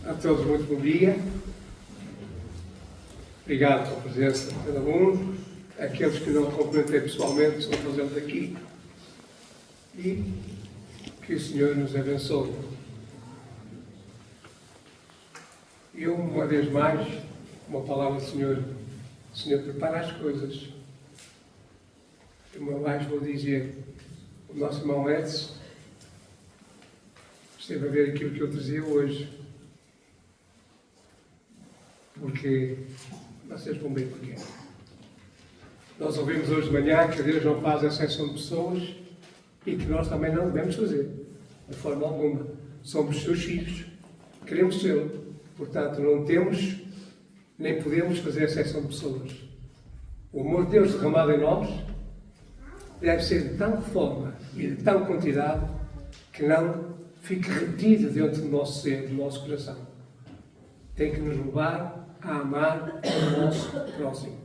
A todos muito bom dia. Obrigado pela presença de cada um. Aqueles que não cumprimentei pessoalmente, são fazê-los aqui. E que o Senhor nos abençoe. Eu, uma vez mais, uma palavra do Senhor. Senhor, prepara as coisas. Uma mais vou dizer, o nosso irmão Edson esteve a ver aquilo que eu trazia hoje. Porque vocês vão bem porquê. Nós ouvimos hoje de manhã que Deus não faz exceção de pessoas e que nós também não devemos fazer, de forma alguma. Somos seus filhos, queremos ser. Portanto, não temos nem podemos fazer exceção de pessoas. O amor de Deus derramado em nós deve ser de tal forma e de tal quantidade que não fique retido dentro do nosso ser, do nosso coração. Tem que nos levar a amar o nosso próximo.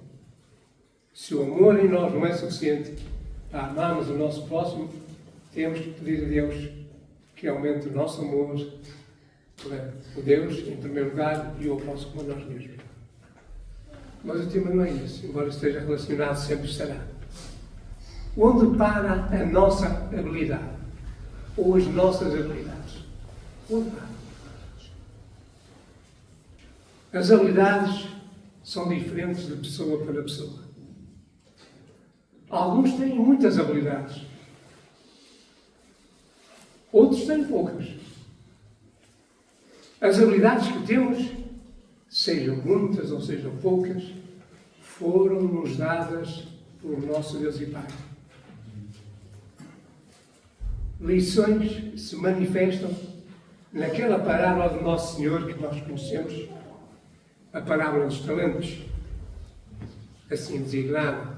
Se o amor em nós não é suficiente para amarmos o nosso próximo, temos que pedir a Deus que aumente o nosso amor por Deus, em primeiro lugar, e ao próximo como a nós mesmos. Mas o tema não é esse, embora esteja relacionado, sempre estará. Onde para a nossa habilidade? Ou as nossas habilidades? Onde para? As habilidades são diferentes de pessoa para pessoa. Alguns têm muitas habilidades. Outros têm poucas. As habilidades que temos, sejam muitas ou sejam poucas, foram-nos dadas pelo nosso Deus e Pai. Lições se manifestam naquela parábola do Nosso Senhor que nós conhecemos, a parábola dos talentos, assim designada.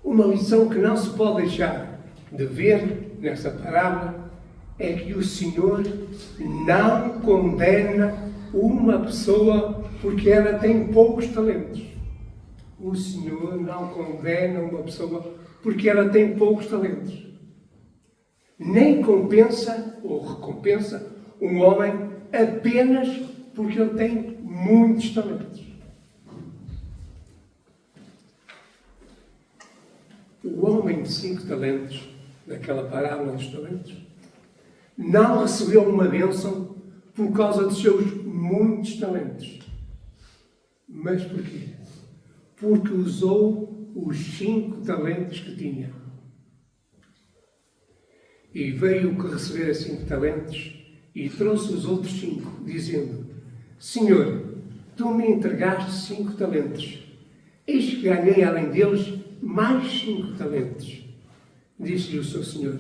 Uma lição que não se pode deixar de ver nesta parábola é que o Senhor não condena uma pessoa porque ela tem poucos talentos. O Senhor não condena uma pessoa porque ela tem poucos talentos. Nem compensa ou recompensa um homem apenas porque ele tem muitos talentos. O homem de 5 talentos, naquela parábola dos talentos, não recebeu uma bênção por causa dos seus muitos talentos. Mas porquê? Porque usou os 5 talentos que tinha. E veio que receber 5 talentos e trouxe os outros 5, dizendo: Senhor, tu me entregaste 5 talentos. Eis que ganhei além deles mais 5 talentos. Disse-lhe o seu Senhor: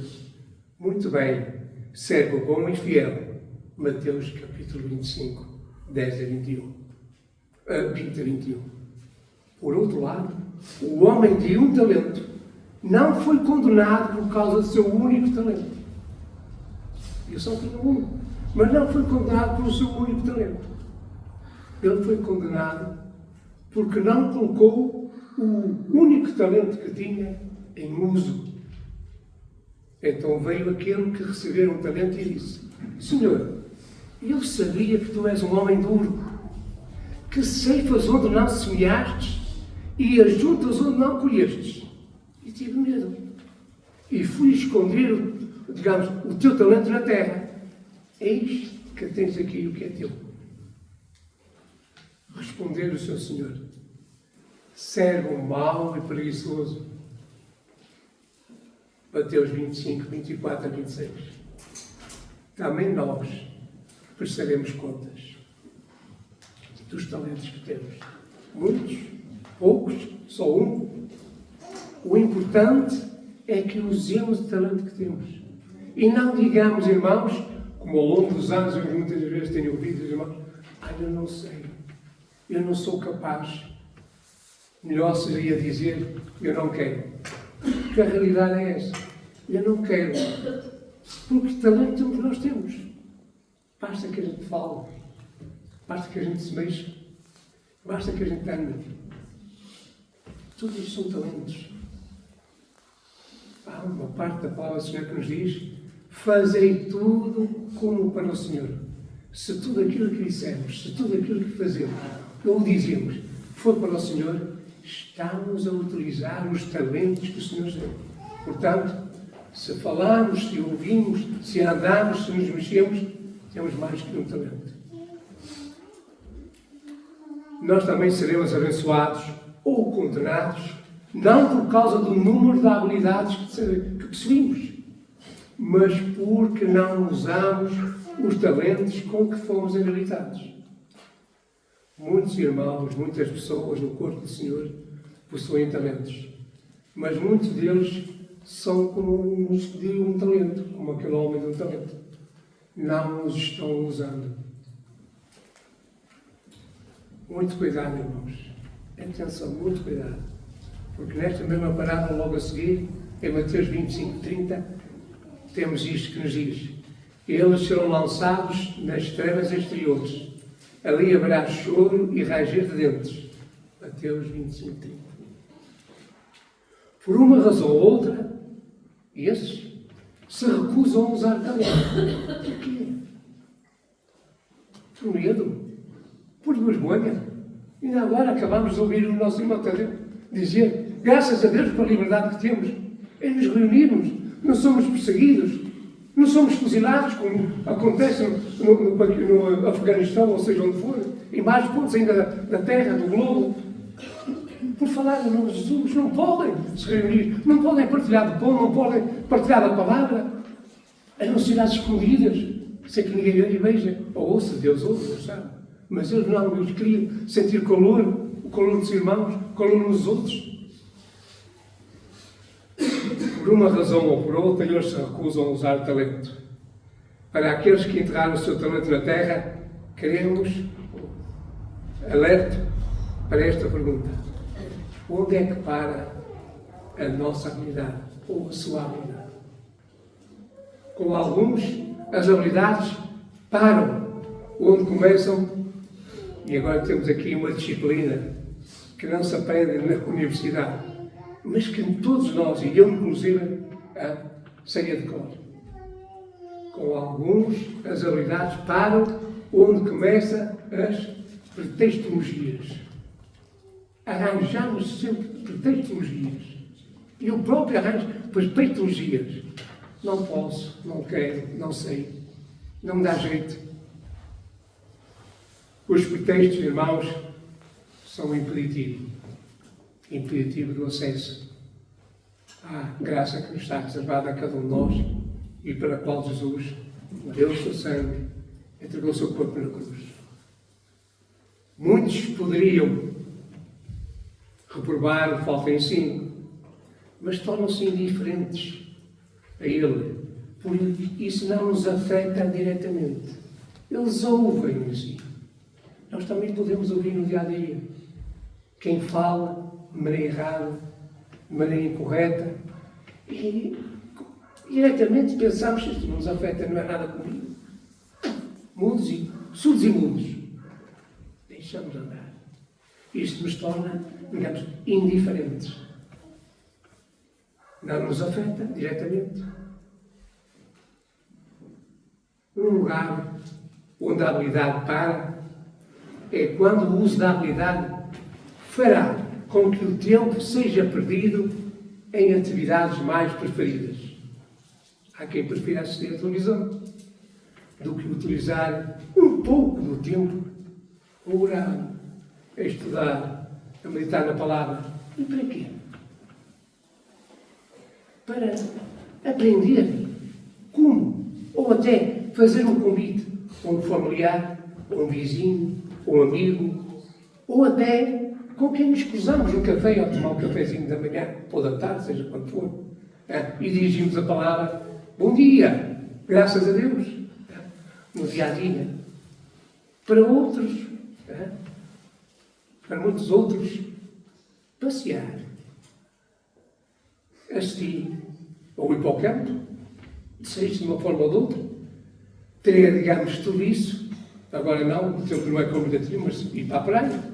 muito bem, servo bom e fiel. Mateus capítulo 25, 10 a 21. 20 a 21. Por outro lado, o homem de 1 talento não foi condenado por causa do seu único talento. Eu só tinha 1, mas não foi condenado pelo seu único talento. Ele foi condenado porque não colocou o único talento que tinha em uso. Então veio aquele que recebeu 1 talento e disse: Senhor, eu sabia que tu és um homem duro, que ceifas onde não semeastes e ajuntas onde não colhestes. E tive medo. E fui esconder, o teu talento na terra. Eis que tens aqui o que é teu. Respondeu o seu Senhor: servo mau e preguiçoso. Mateus 25, 24 a 26. Também nós prestaremos contas dos talentos que temos. Muitos, poucos, só 1. O importante é que usemos o talento que temos. E não digamos, irmãos, como ao longo dos anos eu muitas vezes tenho ouvido os irmãos: eu não sei, eu não sou capaz. Melhor seria dizer: eu não quero. Porque a realidade é essa. Eu não quero. Porque talento que nós temos. Basta que a gente fale. Basta que a gente se mexa. Basta que a gente ande. Tudo isto são talentos. Há uma parte da palavra do Senhor que nos diz: fazei tudo como para o Senhor. Se tudo aquilo que dissemos, se tudo aquilo que fazemos, ou dizemos, for para o Senhor, estamos a utilizar os talentos que o Senhor nos deu. Portanto, se falamos, se ouvimos, se andamos, se nos mexemos, temos mais que um talento. Nós também seremos abençoados ou condenados, não por causa do número de habilidades que possuímos, mas porque não usamos os talentos com que fomos habilitados. Muitos irmãos, muitas pessoas no corpo do Senhor possuem talentos, mas muitos deles são como os de um talento, como aquele homem de um talento. Não os estão usando. Muito cuidado, irmãos. Atenção, muito cuidado. Porque nesta mesma parábola, logo a seguir, em Mateus 25:30, temos isto que nos diz: eles serão lançados nas trevas exteriores. Ali haverá choro e ranger de dentes. Mateus 25:30. Por uma razão ou outra, esses se recusam a usar talento. Porquê? Por medo? Por vergonha? Ainda agora acabamos de ouvir o nosso irmão Tadeu dizer: graças a Deus pela liberdade que temos em nos reunirmos, não somos perseguidos, não somos fuzilados, como acontece no Afeganistão, ou seja, onde for, em mais pontos ainda da terra, do globo. Por falar em nome de Jesus, não podem se reunir, não podem partilhar de pão, não podem partilhar da palavra, anunciar às escondidas, sem que ninguém veja, ou ouça, Deus ouve, Deus sabe. Mas eles não, eles queriam sentir calor, o calor dos irmãos, o calor nos outros. Por uma razão ou por outra, eles se recusam a usar talento. Para aqueles que enterraram o seu talento na terra, queremos alerta para esta pergunta: onde é que para a nossa habilidade ou a sua habilidade? Com alguns, as habilidades param onde começam. E agora temos aqui uma disciplina que não se aprende na universidade, mas que todos nós, e eu inclusive, sei de cor. Com alguns, as habilidades param onde começam as pretextologias. Arranjamos sempre pretextologias. Eu próprio arranjo pretextologias. Não posso, não quero, não sei, não me dá jeito. Os pretextos, irmãos, são impeditivo do acesso à graça que nos está reservada a cada um de nós e pela qual Jesus deu o seu sangue, entregou o seu corpo na cruz. Muitos poderiam reprovar falta de ensino, mas tornam-se indiferentes a ele, porque isso não nos afeta diretamente. Eles ouvem o ensino. Nós também podemos ouvir no dia a dia. Quem fala de maneira errada, de maneira incorreta, e diretamente pensamos: isto não nos afeta, não é nada comigo. Mudos e surdos e mudos. Deixamos andar. Isto nos torna, digamos, indiferentes. Não nos afeta diretamente. Um lugar onde a habilidade para é quando o uso da habilidade fará com que o tempo seja perdido em atividades mais preferidas. Há quem prefira assistir à televisão do que utilizar um pouco do tempo a orar, a estudar, a meditar na palavra. E para quê? Para aprender como, ou até fazer um convite a um familiar, a um vizinho, a um amigo, ou até com quem nos cruzamos no café, ou tomar um cafezinho da manhã, ou da tarde, seja quando for, e dirigimos a palavra: bom dia, graças a Deus, no dia a dia. Para outros, para muitos outros, passear, assistir, ou ir para o campo, seja de uma forma ou de outra, ter, digamos, tudo isso. Agora não, o tempo não é convidativo, mas ir para a praia.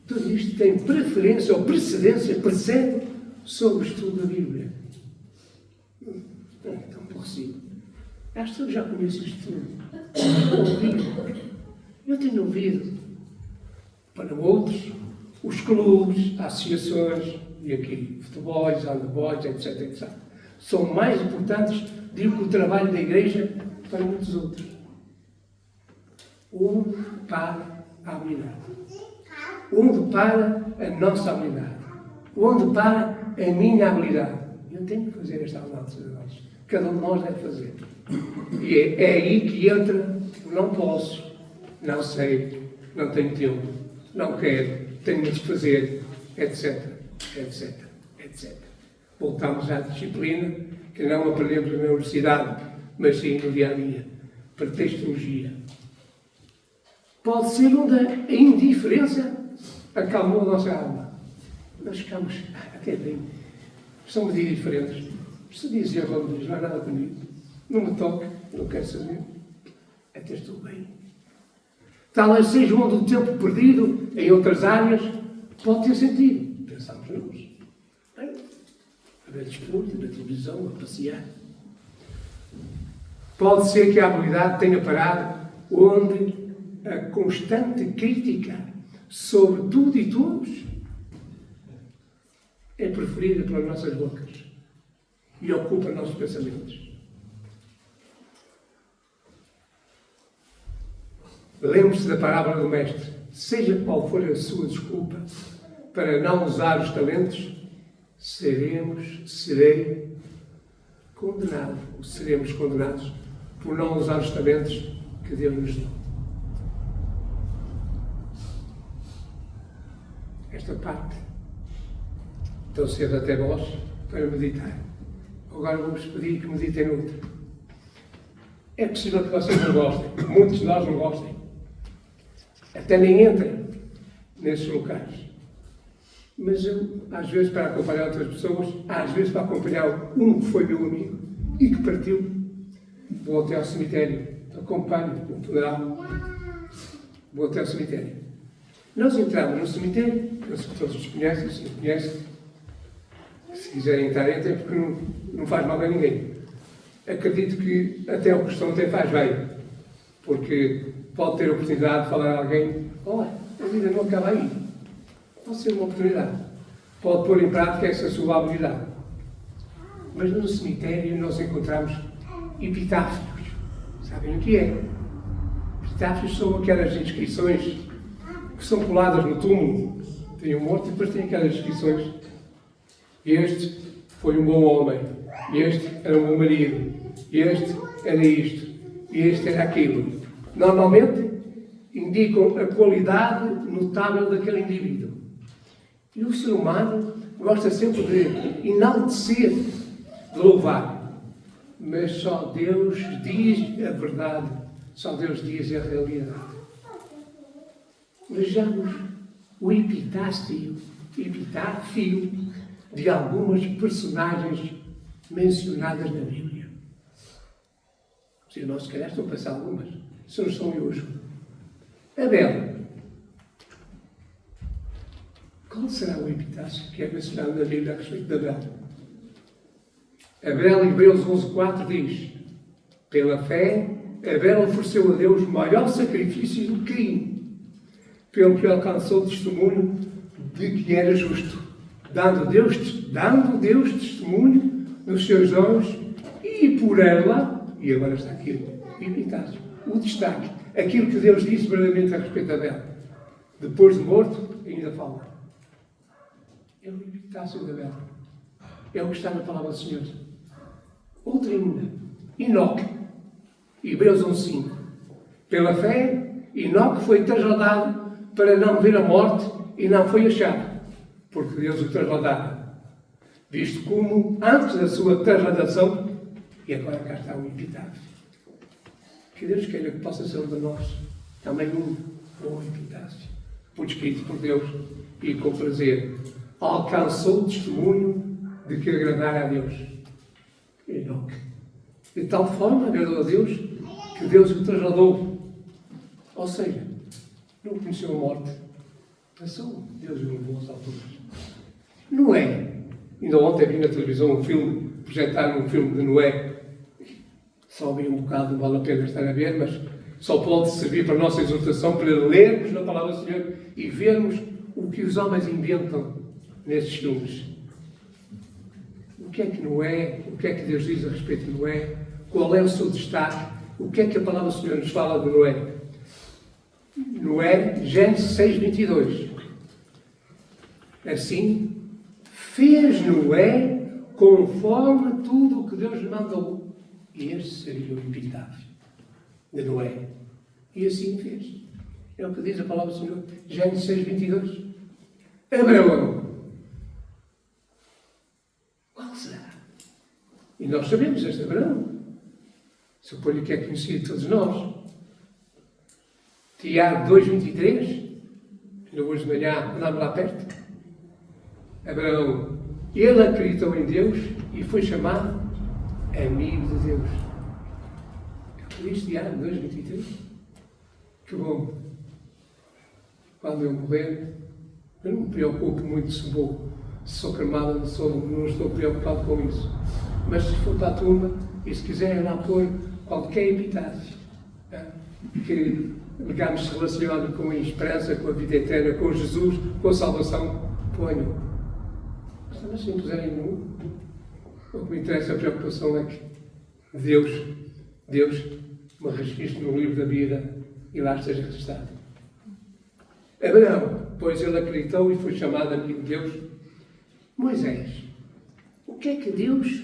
Tudo isto tem preferência ou precedência, precede sobre o estudo da Bíblia. Não é tão possível. Acho que eu já conheço isto tudo. tenho ouvido para outros, os clubes, associações, e aqui, futebols, handballs, etc, etc. São mais importantes do que o trabalho da Igreja para muitos outros. Onde para a habilidade? Onde para a nossa habilidade? Onde para a minha habilidade? Eu tenho que fazer esta análise de nós. Cada um de nós deve fazer. E é aí que entra, não posso, não sei, não tenho tempo, não quero, tenho de fazer, etc, etc, etc. Voltamos à disciplina que não aprendemos na universidade, mas sim no dia a dia. Pretextologia. Pode ser onde a indiferença acalmou a nossa alma. Nós ficamos até bem. São medidas diferentes. Se dizia Roma, diz, não há nada comigo. Não me toque, não quero saber. Até estou bem. Talvez seja onde o tempo perdido em outras áreas pode ter sentido. Pensamos nós. Bem, a ver desporto, na televisão, a passear. Pode ser que a habilidade tenha parado onde a constante crítica sobre tudo e todos é preferida pelas nossas bocas e ocupa nossos pensamentos. Lembre-se da parábola do Mestre. Seja qual for a sua desculpa para não usar os talentos, serei condenado, ou seremos condenados por não usar os talentos que Deus nos deu. Esta parte, tão cedo até vós, para meditar. Agora vamos pedir que meditem noutra. É possível que vocês não gostem, muitos de nós não gostem. Até nem entrem nesses locais. Mas eu, às vezes, para acompanhar outras pessoas, às vezes para acompanhar um que foi meu amigo e que partiu, vou até ao cemitério, acompanho o funeral, vou até ao cemitério. Nós entramos no cemitério, penso que todos os conhecem, se não conhecem, se quiserem entrar, entrem, porque não faz mal a ninguém. Acredito que até o cristão até faz bem, porque pode ter a oportunidade de falar a alguém, olha, a vida não acaba aí. Pode ser uma oportunidade. Pode pôr em prática essa sua habilidade. Mas no cemitério nós encontramos epitáfios. Sabem o que é? Epitáfios são aquelas inscrições que são coladas no túmulo. Tem um morto e depois tem aquelas inscrições. Este foi um bom homem. Este era um bom marido. Este era isto. Este era aquilo. Normalmente indicam a qualidade notável daquele indivíduo. E o ser humano gosta sempre de enaltecer, de louvar. Mas só Deus diz a verdade. Só Deus diz a realidade. Vejamos o epitáfio de algumas personagens mencionadas na Bíblia. Se nós, se calhar, estão a passar algumas. Se não são hoje. Abel. Qual será o epitáfio que é mencionado na Bíblia a respeito de Abel? Abel, Hebreus 11:4 diz: pela fé, Abel ofereceu a Deus maior sacrifício do que Caim, pelo que alcançou o testemunho de que era justo, dando Deus testemunho nos seus olhos, e por ela, e agora está aqui o epitáfio, o destaque, aquilo que Deus disse verdadeiramente a respeito de Abel. Depois de morto, ainda fala. É o epitáfio de Abel. É o que está na palavra do Senhor. Outra ainda. Enoque. Hebreus 11:5. Pela fé, Enoque foi trasladado para não ver a morte e não foi achado, porque Deus o trasladava. Visto como, antes da sua trasladação, e agora cá está o epitáfio. Que Deus queira que possa ser de nós também um bom epitáfio, por escrito por Deus e com prazer. Alcançou o testemunho de que agradara a Deus. Enoque. De tal forma agradou a Deus que Deus o trasladou. Ou seja, não conheceu a morte. Passou. Deus o levou às alturas. Noé. Ainda ontem vi na televisão um filme, projetaram um filme de Noé. Só vi um bocado, não vale a pena estar a ver, mas só pode servir para a nossa exortação, para lermos na palavra do Senhor e vermos o que os homens inventam nesses filmes. O que é que Noé, o que é que Deus diz a respeito de Noé, qual é o seu destaque, o que é que a palavra do Senhor nos fala de Noé. Noé, Gênesis 6:22. Assim, fez Noé conforme tudo o que Deus lhe mandou. E este seria o epitáfio de Noé. E assim fez. É o que diz a palavra do Senhor. Gênesis 6:22. Abraão. Qual será? E nós sabemos este Abraão. Suponho que é conhecido de todos nós. Tiago 2:23. Ainda hoje de manhã andámos lá perto. Abraão, ele acreditou em Deus e foi chamado amigo de Deus. É o que diz Tiago 2:23. Que bom. Quando eu morrer, eu não me preocupo muito se sou cremado, não estou preocupado com isso. Mas se for para a turma, e se quiserem lá pôr qualquer epitáfio que digamos se relacione com a esperança, com a vida eterna, com Jesus, com a salvação, ponham. Mas se não puserem nenhum, o que me interessa, a preocupação é que Deus me registre no livro da vida e lá esteja registrado. Abraão, pois ele acreditou e foi chamado amigo de Deus. Moisés, o que é que Deus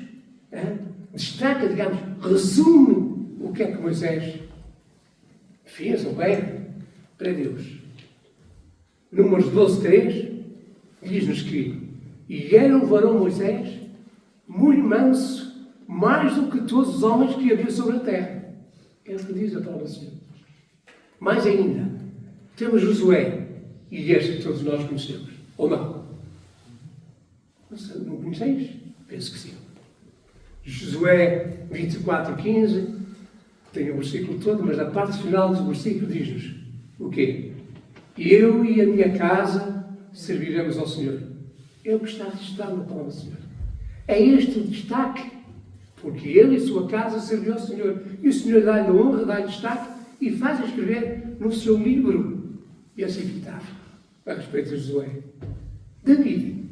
destaca, digamos, resume o que é que Moisés fez ou é para Deus? Números 12:3 diz-nos que e era um varão Moisés muito manso, mais do que todos os homens que havia sobre a terra. É o que diz a palavra do Senhor. Mais ainda, temos Josué, e este que todos nós conhecemos. Ou não? Não conheceis? Penso que sim. Josué 24:15, tem o versículo todo, mas na parte final do versículo diz-nos o quê? Eu e a minha casa serviremos ao Senhor. É o que está registrado na palavra do Senhor. É este o destaque, porque ele e sua casa serviu ao Senhor. E o Senhor dá-lhe honra, dá-lhe destaque e faz escrever no seu livro esse epitáfio a respeito de Josué. David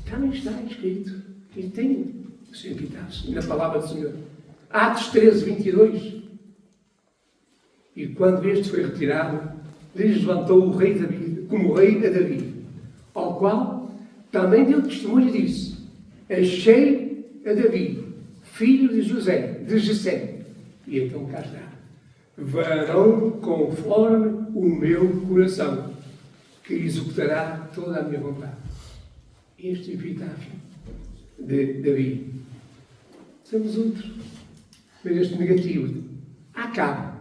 também está escrito e tem o seu epitáfio na palavra do Senhor. Atos 13:22. E quando este foi retirado, lhes levantou o rei David como rei a David, ao qual também deu testemunho e disse: achei a David, filho de Jessé. E então cá está. Varão conforme o meu coração, que executará toda a minha vontade. Este epitáfio de Davi. Temos outro, mas este negativo. Acabe.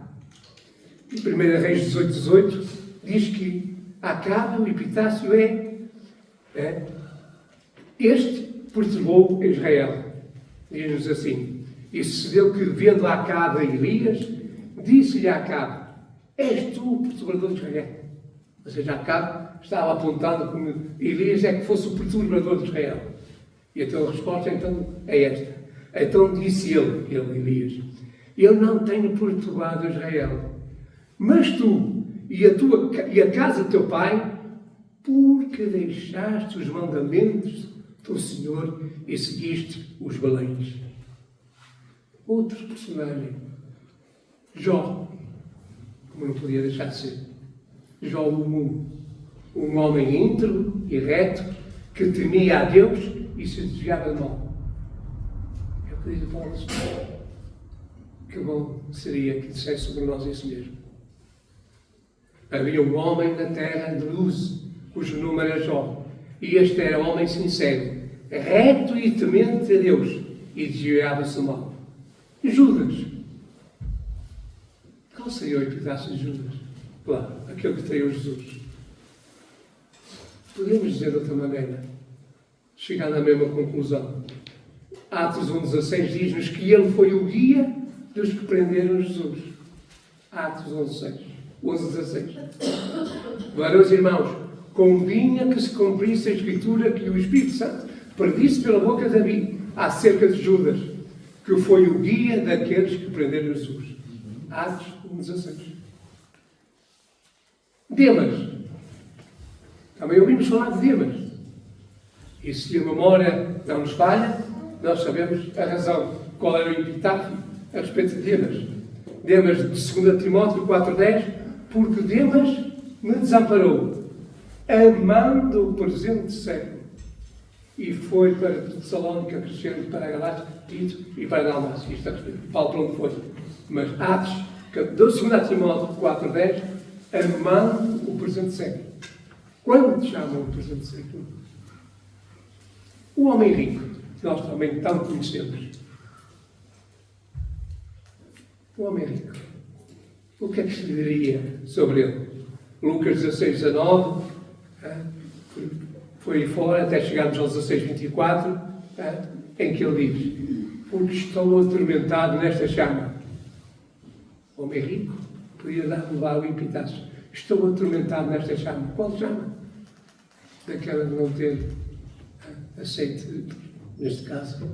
Em 1 Reis 18:18 diz que Acabe, o epitáfio este perturbou Israel. Diz-nos assim: e sucedeu que, vendo Acabe a Elias, disse-lhe a Acabe: és tu o perturbador de Israel? Ou seja, Acabe estava apontando como Elias é que fosse o perturbador de Israel. E então a resposta então é esta. Então disse ele Elias: eu não tenho perturbado Israel, mas tu e a casa de teu pai, porque deixaste os mandamentos do Senhor e seguiste os Baleis. Outro personagem, Jó, como não podia deixar de ser. Jó, um homem íntegro e reto, que temia a Deus e se desviava do mal. É o que diz a palavra do Senhor. Que bom seria que dissesse sobre nós isso mesmo. Havia um homem na terra de Luz, cujo nome era Jó, e este era um homem sincero, reto e temente a Deus, e desviava-se do mal. Judas. Qual seria o epitáfio de Judas? Claro, aquele que traiu Jesus. Podemos dizer de outra maneira, chegando à mesma conclusão. Atos 1:16 diz-nos que ele foi o guia dos que prenderam Jesus. Atos 11:16. Varões e irmãos, convinha que se cumprisse a Escritura que o Espírito Santo predisse pela boca de Davi acerca de Judas, que foi o guia daqueles que prenderam Jesus. Atos 1,16. Demas. Também ouvimos falar de Demas. E se a memória não nos falha, nós sabemos a razão. Qual era o epitáfio a respeito de Demas. Demas de 2 Timóteo 4,10. Porque Demas me desamparou, amando o presente século. E foi para Tessalónica, crescendo para a Galácia, Tito e para a Dalmácia. Isto a respeito. Paulo para onde foi. Mas Atos, 2 Timóteo 4,10, amando o presente século. Quando chamam o presente século? O homem rico, que nós também tanto conhecemos. O homem rico. O que é que se diria sobre ele? Lucas 16, 19, foi fora até chegarmos ao 16, 24, em que ele diz: porque estou atormentado nesta chama. O homem rico podia levar o epitáfio. Estou atormentado nesta chama. Qual chama? Daquela de não ter aceito, neste caso,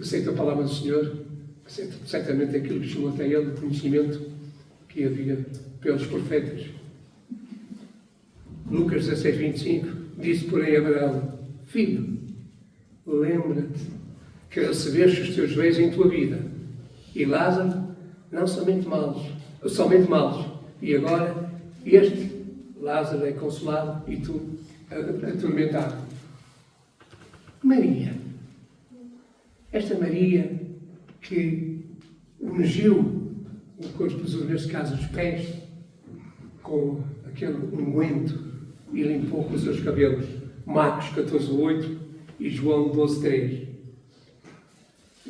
aceito a palavra do Senhor, aceito certamente aquilo que chegou até ele, o conhecimento que havia pelos profetas. Lucas 16, 25, disse porém a Abraão: filho, lembra-te que recebeste os teus bens em tua vida, e Lázaro não somente males, e agora este Lázaro é consolado e tu atormentado. Maria, esta Maria que ungiu o corpo de Jesus, neste caso os pés, com aquele unguento e limpou com os seus cabelos. Marcos 14:8 e João 12:3.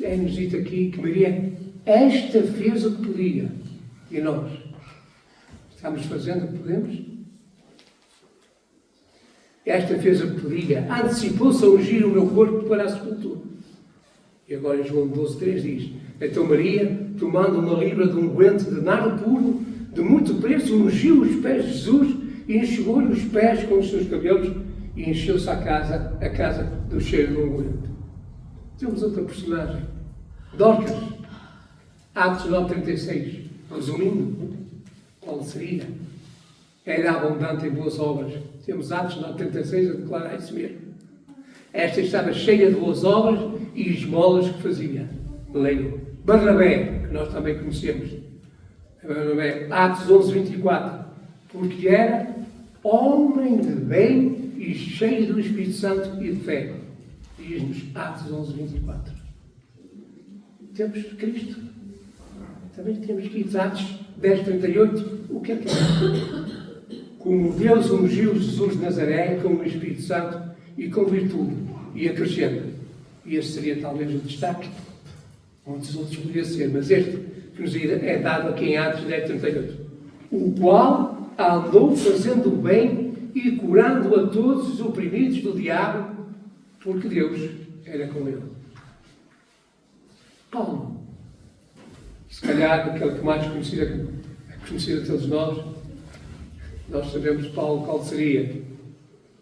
É-nos dito aqui que Maria, esta fez o que podia. E nós? Estamos fazendo o que podemos? Esta fez o que podia. Antecipou-se a ungir o meu corpo para a sepultura. E agora João 12:3 diz: então Maria, tomando uma libra de unguento de nardo puro, de muito preço, ungiu os pés de Jesus e enxugou-lhe os pés com os seus cabelos e encheu-se a casa do cheiro do unguento. Temos outra personagem, Dorcas, Atos 9:36. Resumindo, qual seria? Era abundante em boas obras. Temos Atos 9:36 a declarar isso mesmo. Esta estava cheia de boas obras e esmolas que fazia. Leio. Barnabé, que nós também conhecemos. Barnabé, Atos 11:24. Porque era homem de bem e cheio do Espírito Santo e de fé. Diz-nos Atos 11:24. Temos Cristo. Também temos aqui Atos 10:38. O que é que é? Como Deus ungiu Jesus de Nazaré com o Espírito Santo e com virtude, e acrescenta. E este seria talvez o destaque. Muitos outros poderiam ser, mas este que nos é dado aqui em Atos 10:38. O qual andou fazendo o bem e curando a todos os oprimidos do diabo, porque Deus era com ele. Paulo, se calhar aquele que mais conhecido a todos nós sabemos Paulo qual seria.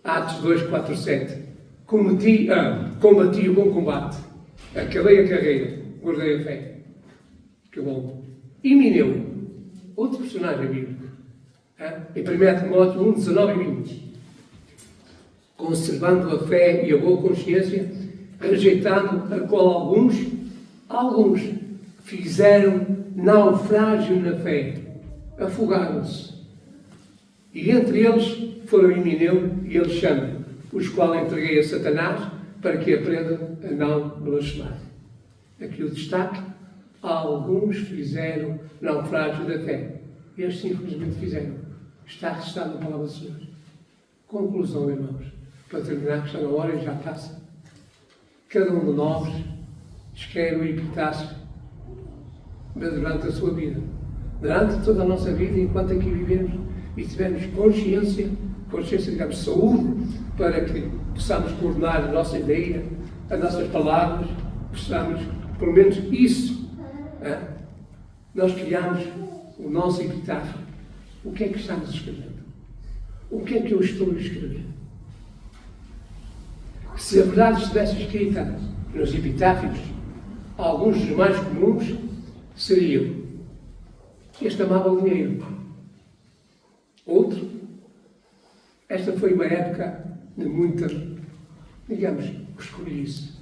Atos 2:4-7. Combati o bom combate, acabei a carreira, guardei a fé. Que bom. E Mineu, outro personagem bíblico, em 1 Timóteo 1:19-20. Conservando a fé e a boa consciência, rejeitando a qual alguns fizeram naufrágio na fé, afogaram-se. E entre eles foram Emineu e Alexandre, os quais entreguei a Satanás para que aprendam a não blasfemar. Aqui o destaque: alguns fizeram naufrágio da fé. Estes simplesmente fizeram. Está registado na palavra do Senhor. Conclusão, irmãos, para terminar, que está na hora e já passa. Cada um de nós escreve o epitáfio durante a sua vida, durante toda a nossa vida, enquanto aqui vivemos e tivermos consciência, digamos, saúde, para que possamos coordenar a nossa ideia, as nossas palavras, possamos, pelo menos isso, nós criamos o nosso epitáfio. O que é que estamos escrevendo? O que é que eu estou a escrever? Se a verdade estivesse escrita nos epitáfios, alguns dos mais comuns seriam: Este amava o dinheiro. Outro, esta foi uma época de muita, digamos, escolhice.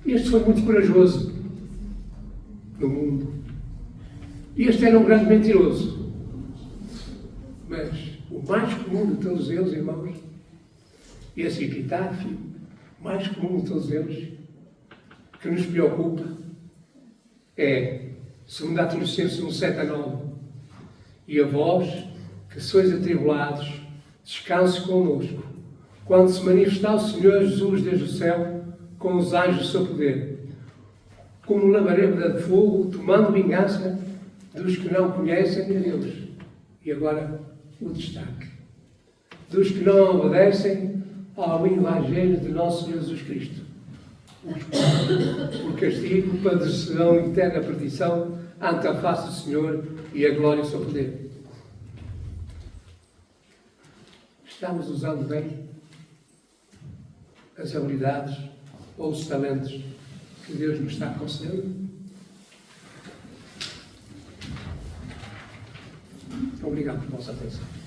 Este foi muito corajoso no mundo. Este era um grande mentiroso. Mas o mais comum de todos eles, irmãos, esse epitáfio, mais comum de todos eles, que nos preocupa, é, segundo a Tessalonicenses 1:7-9, e a vós, que sois atribulados, descanse connosco, quando se manifestar o Senhor Jesus desde o céu, com os anjos do seu poder, como labareda de fogo, tomando vingança dos que não conhecem a Deus. E agora o destaque. Dos que não obedecem ao Evangelho de nosso Senhor Jesus Cristo. Por castigo, padecerão eterna perdição ante a face do Senhor e a glória do seu poder. Estamos usando bem as habilidades ou os talentos que Deus nos está concedendo? Obrigado por vossa atenção.